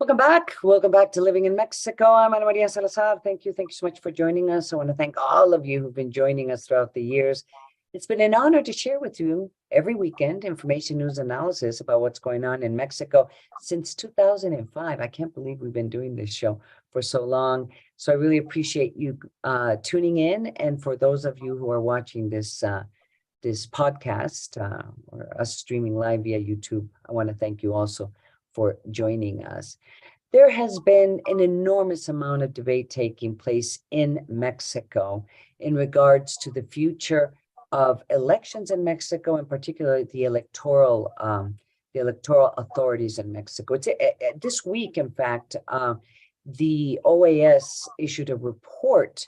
Welcome back. Welcome back to Living in Mexico. I'm Ana Maria Salazar. Thank you. Thank you so much for joining us. I want to thank all of you who've been joining us throughout the years. It's been an honor to share with you every weekend information, news, analysis about what's going on in Mexico since 2005. I can't believe we've been doing this show for so long. So I really appreciate you tuning in. And for those of you who are watching this podcast or us streaming live via YouTube, I want to thank you also for joining us. There has been an enormous amount of debate taking place in Mexico in regards to the future of elections in Mexico, and particularly the electoral authorities in Mexico. This week, in fact, the OAS issued a report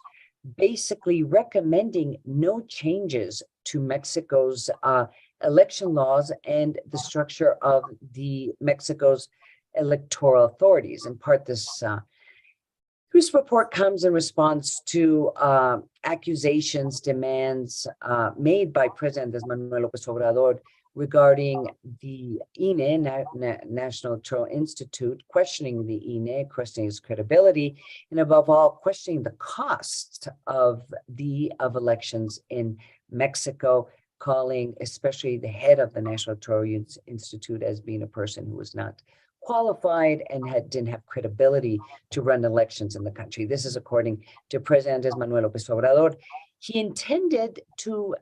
basically recommending no changes to Mexico's election laws and the structure of Mexico's electoral authorities. In part, this report comes in response to accusations, demands made by President Manuel Lopez Obrador regarding the INE, National Electoral Institute, questioning the INE, questioning its credibility, and above all, questioning the cost of elections in Mexico, calling especially the head of the National Electoral Institute as being a person who was not qualified and didn't have credibility to run elections in the country. This is according to President Manuel Lopez Obrador. He intended to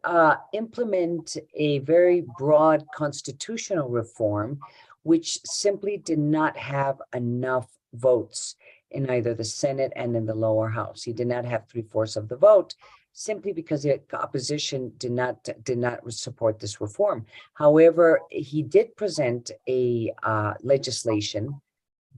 implement a very broad constitutional reform, which simply did not have enough votes in either the Senate and in the lower house. He did not have 3/4 of the vote, simply because the opposition did not support this reform. However, he did present a legislation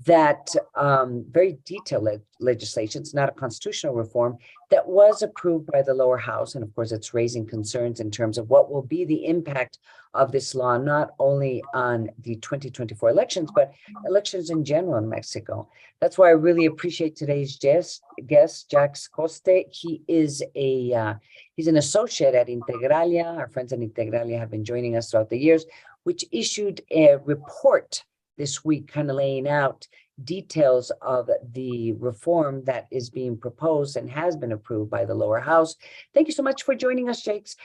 that very detailed legislation, it's not a constitutional reform, that was approved by the lower house. And of course, it's raising concerns in terms of what will be the impact of this law, not only on the 2024 elections, but elections in general in Mexico. That's why I really appreciate today's guest, Jacques Coste. He's an associate at Integralia. Our friends at Integralia have been joining us throughout the years, which issued a report this week, kind of laying out details of the reform that is being proposed and has been approved by the lower house. Thank you so much for joining us, Jacques.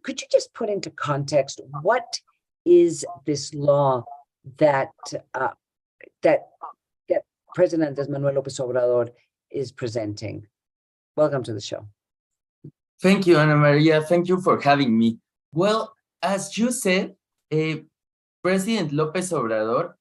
Could you just put into context, what is this law that President Manuel Lopez Obrador is presenting? Welcome to the show. Thank you, Ana Maria. Thank you for having me. Well, as you said, President Lopez Obrador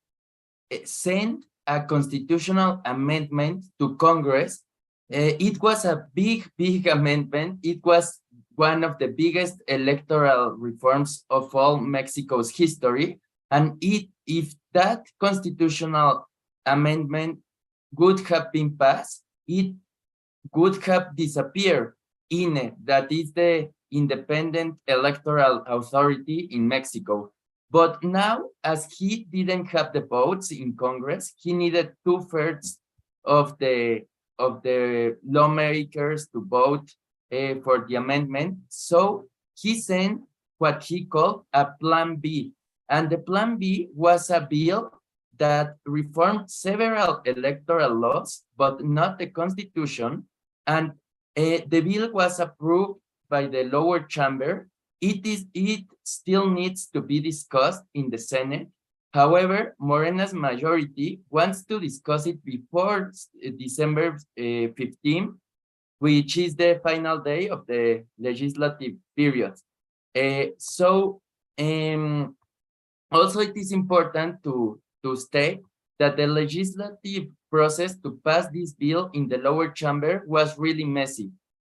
sent a constitutional amendment to Congress. It was a big amendment. It was one of the biggest electoral reforms of all Mexico's history. And if that constitutional amendment would have been passed, it would have disappeared INE, that is the Independent Electoral Authority in Mexico. But now, as he didn't have the votes in Congress, he needed 2/3 of the lawmakers to vote for the amendment. So he sent what he called a Plan B. And the Plan B was a bill that reformed several electoral laws, but not the Constitution. And the bill was approved by the lower chamber. It still needs to be discussed in the Senate. However, Morena's majority wants to discuss it before December 15, which is the final day of the legislative period. Also, it is important to state that the legislative process to pass this bill in the lower chamber was really messy.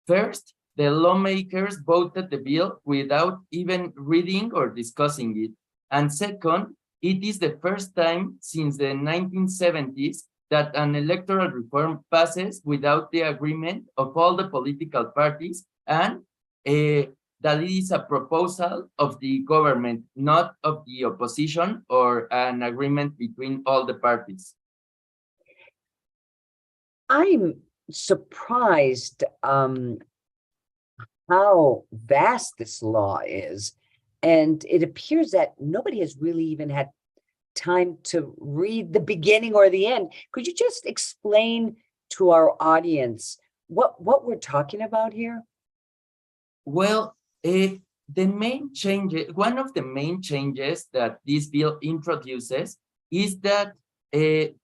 First, the lawmakers voted the bill without even reading or discussing it. And second, it is the first time since the 1970s that an electoral reform passes without the agreement of all the political parties, and that it is a proposal of the government, not of the opposition or an agreement between all the parties. I'm surprised how vast this law is. And it appears that nobody has really even had time to read the beginning or the end. Could you just explain to our audience what we're talking about here? Well, the main changes, one of the main changes that this bill introduces is that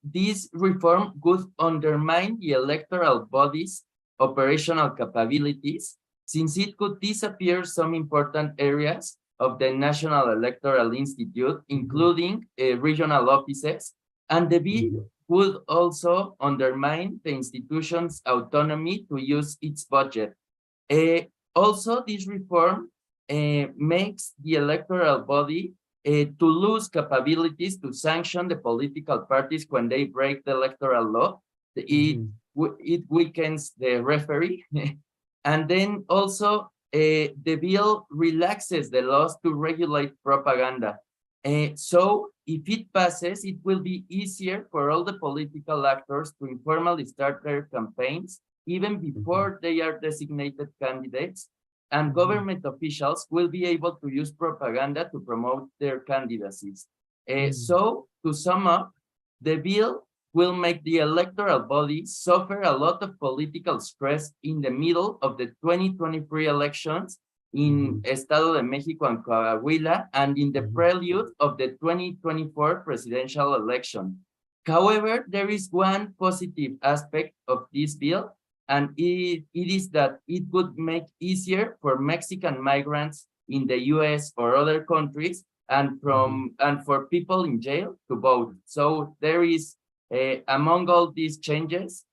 this reform would undermine the electoral body's operational capabilities, since it could disappear some important areas of the National Electoral Institute, including regional offices, and the bill would also undermine the institution's autonomy to use its budget. Also, this reform makes the electoral body to lose capabilities to sanction the political parties when they break the electoral law. It weakens the referee. And then also, the bill relaxes the laws to regulate propaganda. So if it passes, it will be easier for all the political actors to informally start their campaigns even before they are designated candidates, and government officials will be able to use propaganda to promote their candidacies. So, to sum up, the bill will make the electoral body suffer a lot of political stress in the middle of the 2023 elections in Estado de Mexico and Coahuila, and in the prelude of the 2024 presidential election. However, there is one positive aspect of this bill, and it is that it would make easier for Mexican migrants in the US or other countries and for people in jail to vote. So there is, among all these changes,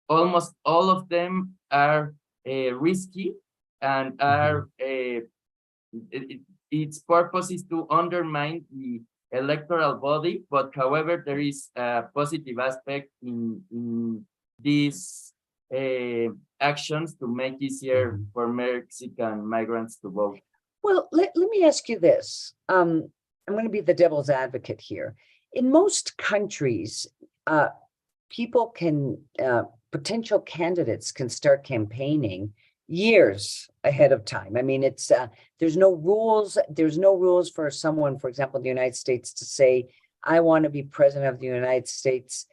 almost all of them are risky and are its purpose is to undermine the electoral body, but however, there is a positive aspect in these actions to make easier for Mexican migrants to vote. Well, let me ask you this. I'm going to be the devil's advocate here. In most countries, people can, potential candidates can start campaigning years ahead of time. I mean, it's there's no rules. There's no rules for someone, for example, in the United States, to say, I want to be president of the United States,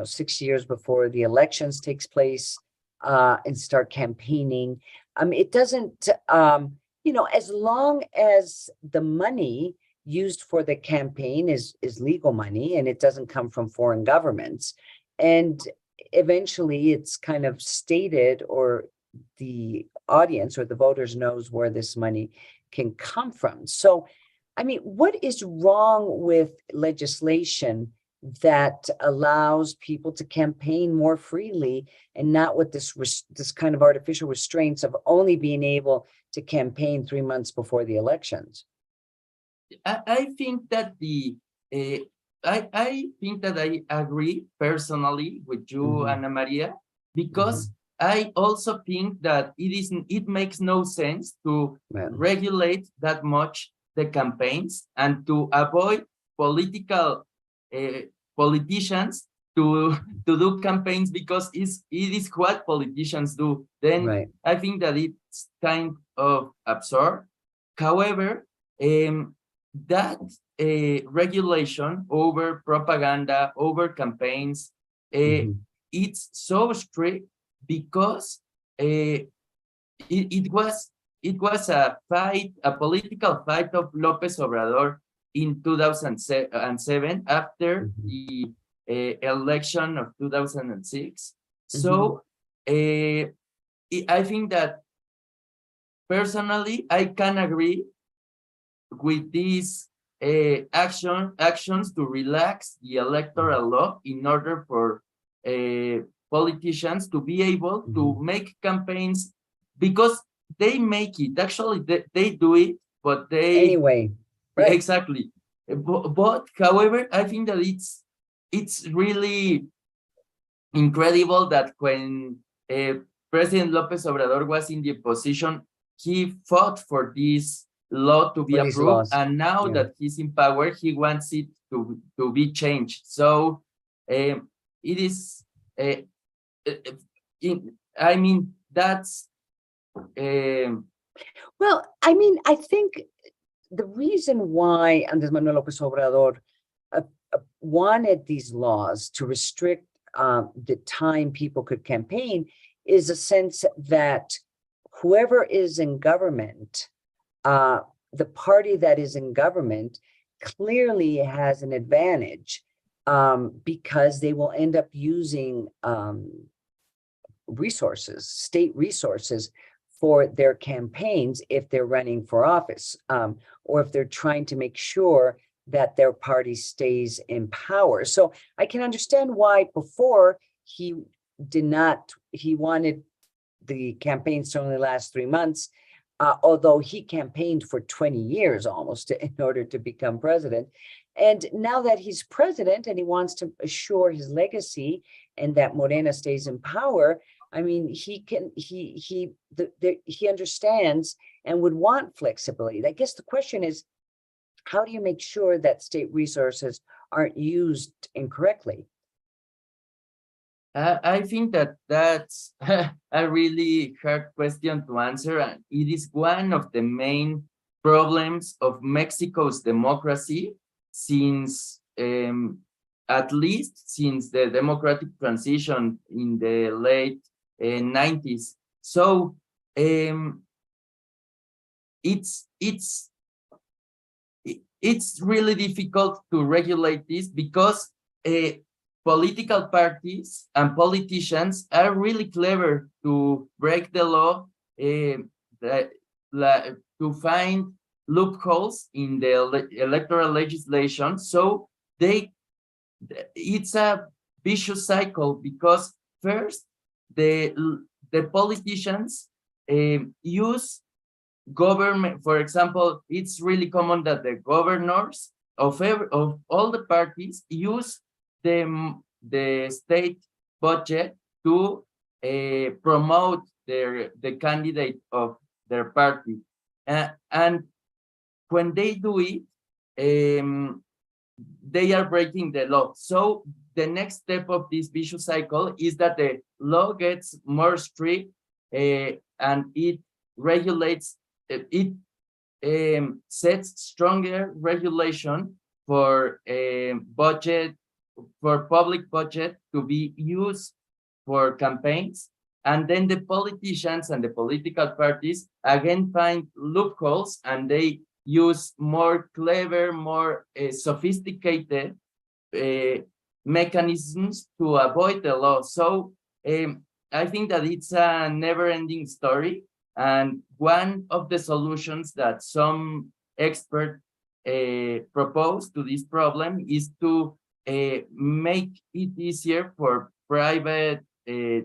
6 years before the elections takes place, and start campaigning. It doesn't, as long as the money used for the campaign is legal money and it doesn't come from foreign governments, and eventually it's kind of stated, or the audience or the voters knows where this money can come from. So, I mean, what is wrong with legislation that allows people to campaign more freely and not with this kind of artificial restraints of only being able to campaign 3 months before the elections? I think that I think that I agree personally with you, Ana Maria, because I also think that it makes no sense to regulate that much the campaigns and to avoid politicians to do campaigns, because it is what politicians do. Then I think that it's kind of absurd. However, that regulation over propaganda, over campaigns, it's so strict because it was a political fight of Lopez Obrador in 2007 after the election of 2006. So I think that personally I can agree with these actions to relax the electoral law in order for politicians to be able to make campaigns, because they make it. Actually, they do it, but they anyway. Right. Exactly. But however, I think that it's really incredible that when President Lopez Obrador was in the opposition, he fought for this law to be approved, and now that he's in power, he wants it to be changed. So it is. I mean, that's. Well, I mean, I think the reason why Andrés Manuel López Obrador wanted these laws to restrict the time people could campaign is a sense that whoever is in government, the party that is in government clearly has an advantage because they will end up using resources, state resources for their campaigns if they're running for office, or if they're trying to make sure that their party stays in power. So I can understand why before he wanted the campaigns to only last 3 months, although he campaigned for 20 years almost in order to become president. And now that he's president and he wants to assure his legacy and that Morena stays in power, I mean, he understands and would want flexibility. I guess the question is, how do you make sure that state resources aren't used incorrectly? I think that that's a really hard question to answer, and it is one of the main problems of Mexico's democracy since, at least since the democratic transition in the late 90s. So it's really difficult to regulate this because political parties and politicians are really clever to break the law, to find loopholes in the electoral legislation. So it's a vicious cycle because first the politicians use government. For example, it's really common that the governors of all the parties use the state budget to promote the candidate of their party, and when they do it, they are breaking the law. So the next step of this vicious cycle is that the law gets more strict, and it regulates. It sets stronger regulation for budget, for public budget to be used for campaigns, and then the politicians and the political parties again find loopholes, and they use more clever, more sophisticated mechanisms to avoid the law. So I think that it's a never-ending story, and one of the solutions that some experts propose to this problem is to make it easier for private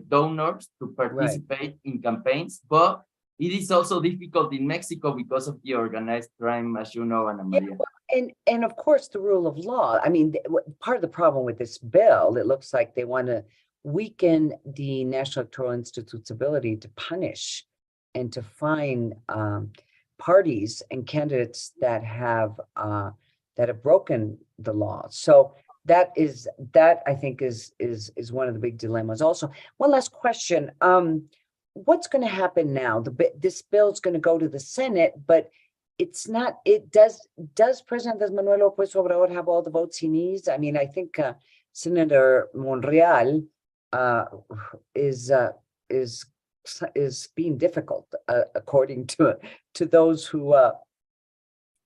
donors to participate in campaigns, but it is also difficult in Mexico because of the organized crime, as you know, Ana Maria. Yeah, and of course the rule of law. I mean, part of the problem with this bill, it looks like they want to weaken the National Electoral Institute's ability to punish and to fine parties and candidates that have broken the law. So that I think is one of the big dilemmas. Also, one last question: what's going to happen now? This bill is going to go to the Senate, but it's not. Does President Manuel Lopez Obrador have all the votes he needs? I mean, I think Senator Monreal is being difficult, according to those who,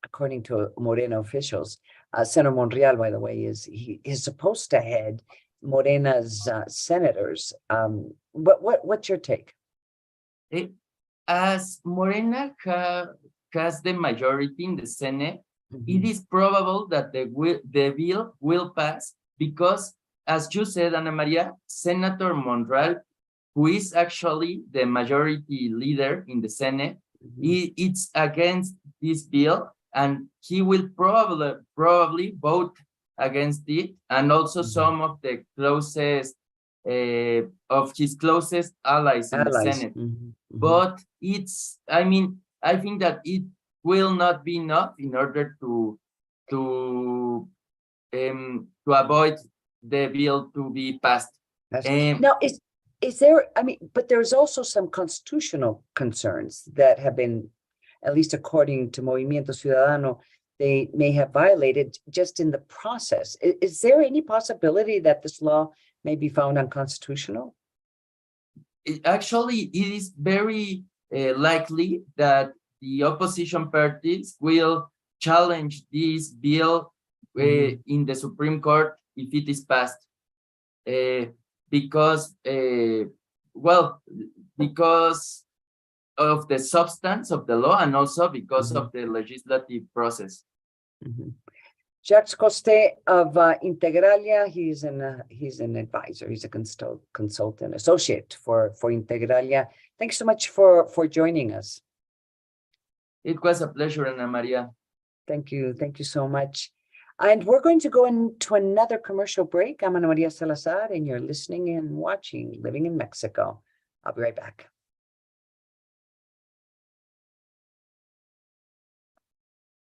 according to Morena officials. Senator Monreal, by the way, is supposed to head Morena's senators. What's your take? As Morena has the majority in the Senate, it is probable that the bill will pass because, as you said, Ana Maria, Senator Monreal, who is actually the majority leader in the Senate, it's against this bill, and he will probably vote against it, and also some of the closest of his closest allies in the Senate. But I mean, I think that it will not be enough in order to avoid the bill to be passed. Now, is there? I mean, but there's also some constitutional concerns that have been, at least according to Movimiento Ciudadano, they may have violated just in the process. Is there any possibility that this law may be found unconstitutional? Actually, it is very likely that the opposition parties will challenge this bill in the Supreme Court if it is passed, because of the substance of the law and also because of the legislative process. Jacques Coste of Integralia, he's an advisor, he's a consultant associate for Integralia. Thanks so much for joining us. It was a pleasure, Ana Maria. Thank you so much. And we're going to go into another commercial break. I'm Ana Maria Salazar, and you're listening and watching Living in Mexico. I'll be right back.